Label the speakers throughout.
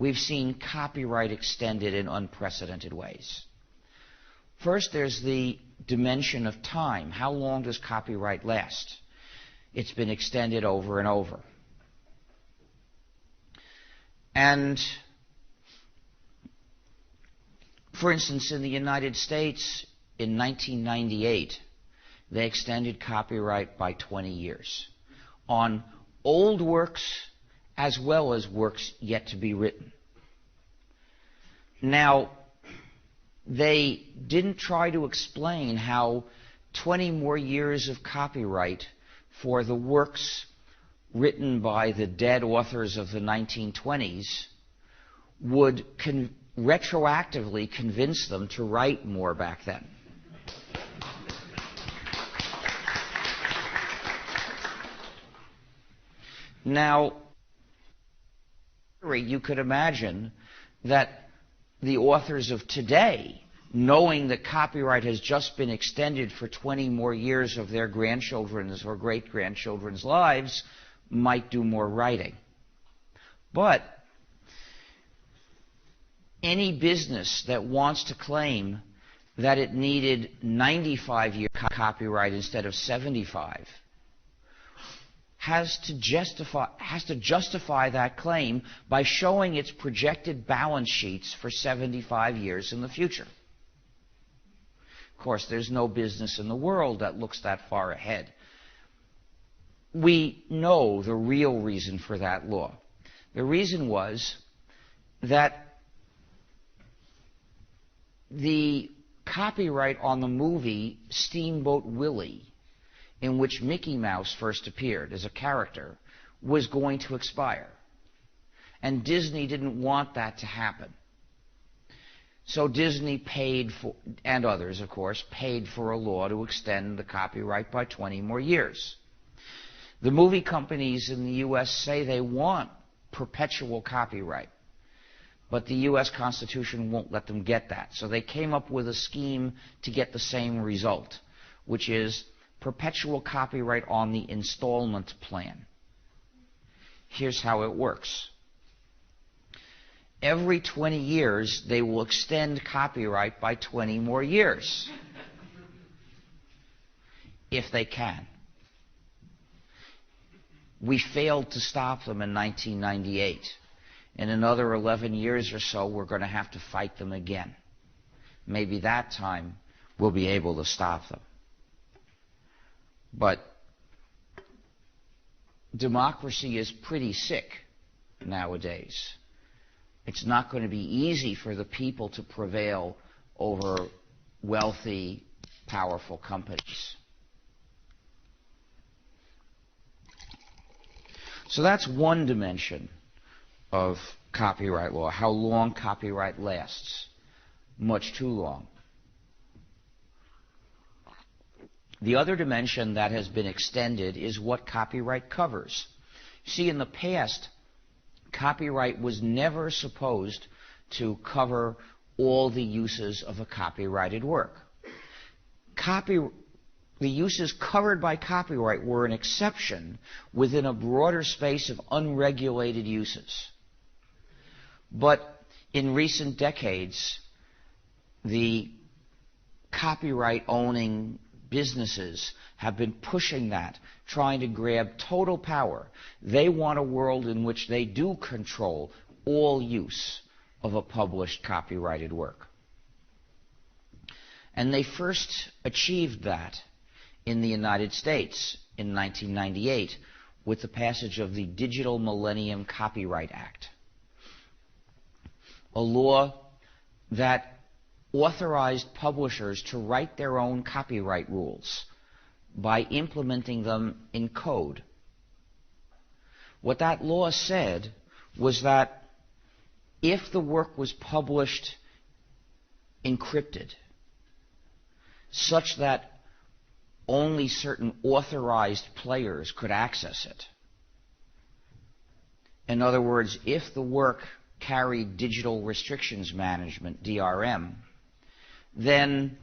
Speaker 1: we've seen copyright extended in unprecedented ways. First, there's the dimension of time. How long does copyright last? It's been extended over and over. And, for instance, in the United States, in 1998, they extended copyright by 20 years on old works as well as works yet to be written. Now, they didn't try to explain how 20 more years of copyright for the works written by the dead authors of the 1920s would retroactively convince them to write more back then. Now, you could imagine that the authors of today, knowing that copyright has just been extended for 20 more years of their grandchildren's or great-grandchildren's lives, might do more writing. But any business that wants to claim that it needed 95-year copyright instead of 75 has to justify that claim by showing its projected balance sheets for 75 years in the future. Of course, there's no business in the world that looks that far ahead. We know the real reason for that law. The reason was that the copyright on the movie Steamboat Willie, in which Mickey Mouse first appeared as a character, was going to expire. And Disney didn't want that to happen. So Disney paid for, and others, of course, paid for a law to extend the copyright by 20 more years. The movie companies in the U.S. say they want perpetual copyright, but the U.S. Constitution won't let them get that. So they came up with a scheme to get the same result, which is perpetual copyright on the installment plan. Here's how it works. Every 20 years, they will extend copyright by 20 more years, if they can. We failed to stop them in 1998. In another 11 years or so, we're going to have to fight them again. Maybe that time we'll be able to stop them. But democracy is pretty sick nowadays. It's not going to be easy for the people to prevail over wealthy, powerful companies. So that's one dimension of copyright law, how long copyright lasts. Much too long. The other dimension that has been extended is what copyright covers. See, in the past, copyright was never supposed to cover all the uses of a copyrighted work. The uses covered by copyright were an exception within a broader space of unregulated uses. But in recent decades, the copyright-owning businesses have been pushing that, trying to grab total power. They want a world in which they do control all use of a published copyrighted work. And they first achieved that in the United States in 1998 with the passage of the Digital Millennium Copyright Act, a law that authorized publishers to write their own copyright rules by implementing them in code. What that law said was that if the work was published encrypted, such that only certain authorized players could access it, in other words, if the work carried digital restrictions management, DRM, then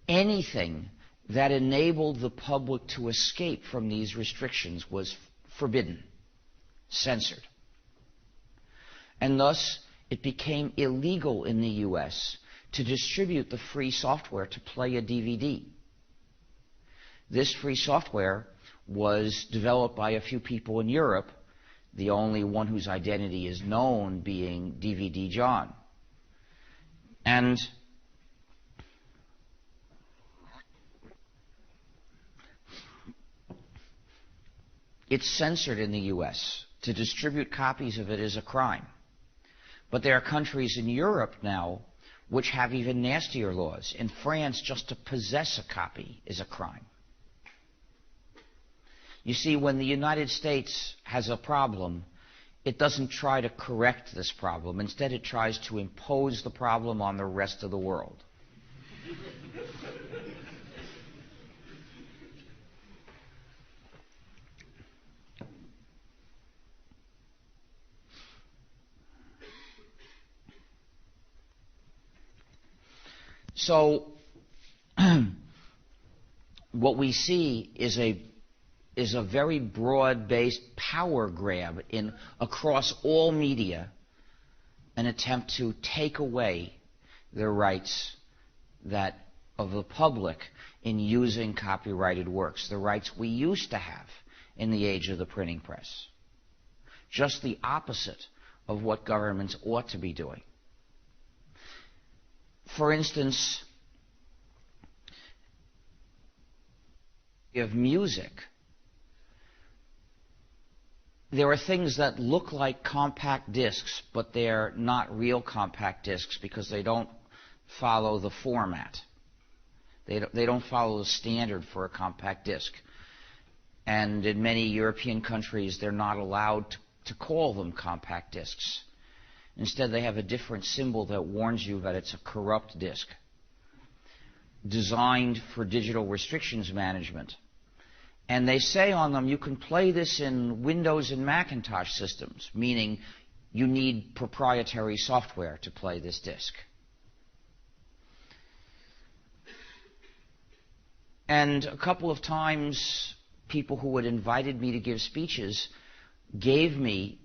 Speaker 1: anything that enabled the public to escape from these restrictions was forbidden, censored. and thus it became illegal in the U.S. to distribute the free software to play a DVD. This free software was developed by a few people in Europe, the only one whose identity is known being DVD John. And it's censored in the U.S. To distribute copies of it is a crime. But there are countries in Europe now which have even nastier laws. In France, just to possess a copy is a crime. You see, when the United States has a problem, it doesn't try to correct this problem. Instead, it tries to impose the problem on the rest of the world. So, what we see is a very broad-based power grab across all media, an attempt to take away the rights of the public in using copyrighted works, the rights we used to have in the age of the printing press. Just the opposite of what governments ought to be doing. For instance, of music, there are things that look like compact discs, but they're not real compact discs because they don't follow the format. They don't follow the standard for a compact disc. And in many European countries, they're not allowed to call them compact discs. Instead, they have a different symbol that warns you that it's a corrupt disc, designed for digital restrictions management. And they say on them, you can play this in Windows and Macintosh systems, meaning you need proprietary software to play this disc. And a couple of times, people who had invited me to give speeches gave me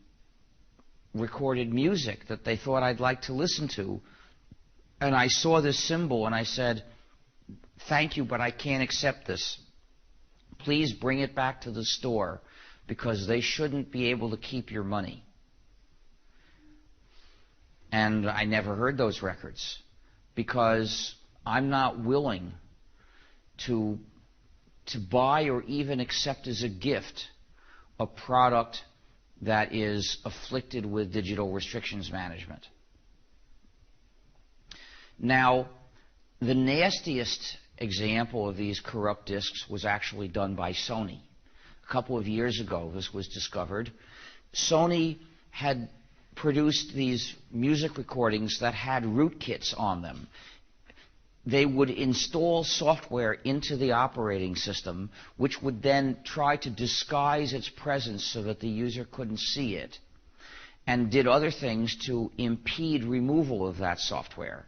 Speaker 1: recorded music that they thought I'd like to listen to. And I saw this symbol and I said, thank you, but I can't accept this. Please bring it back to the store because they shouldn't be able to keep your money. And I never heard those records because I'm not willing to buy or even accept as a gift a product that is afflicted with digital restrictions management. Now, the nastiest example of these corrupt discs was actually done by Sony. A couple of years ago, this was discovered. Sony had produced these music recordings that had rootkits on them. They would install software into the operating system, which would then try to disguise its presence so that the user couldn't see it, and did other things to impede removal of that software.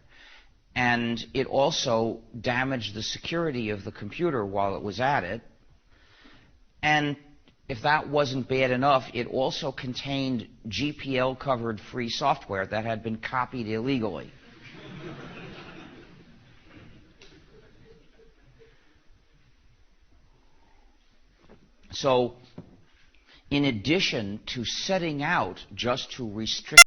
Speaker 1: And it also damaged the security of the computer while it was at it. And if that wasn't bad enough, it also contained GPL-covered free software that had been copied illegally. So, in addition to setting out just to restrict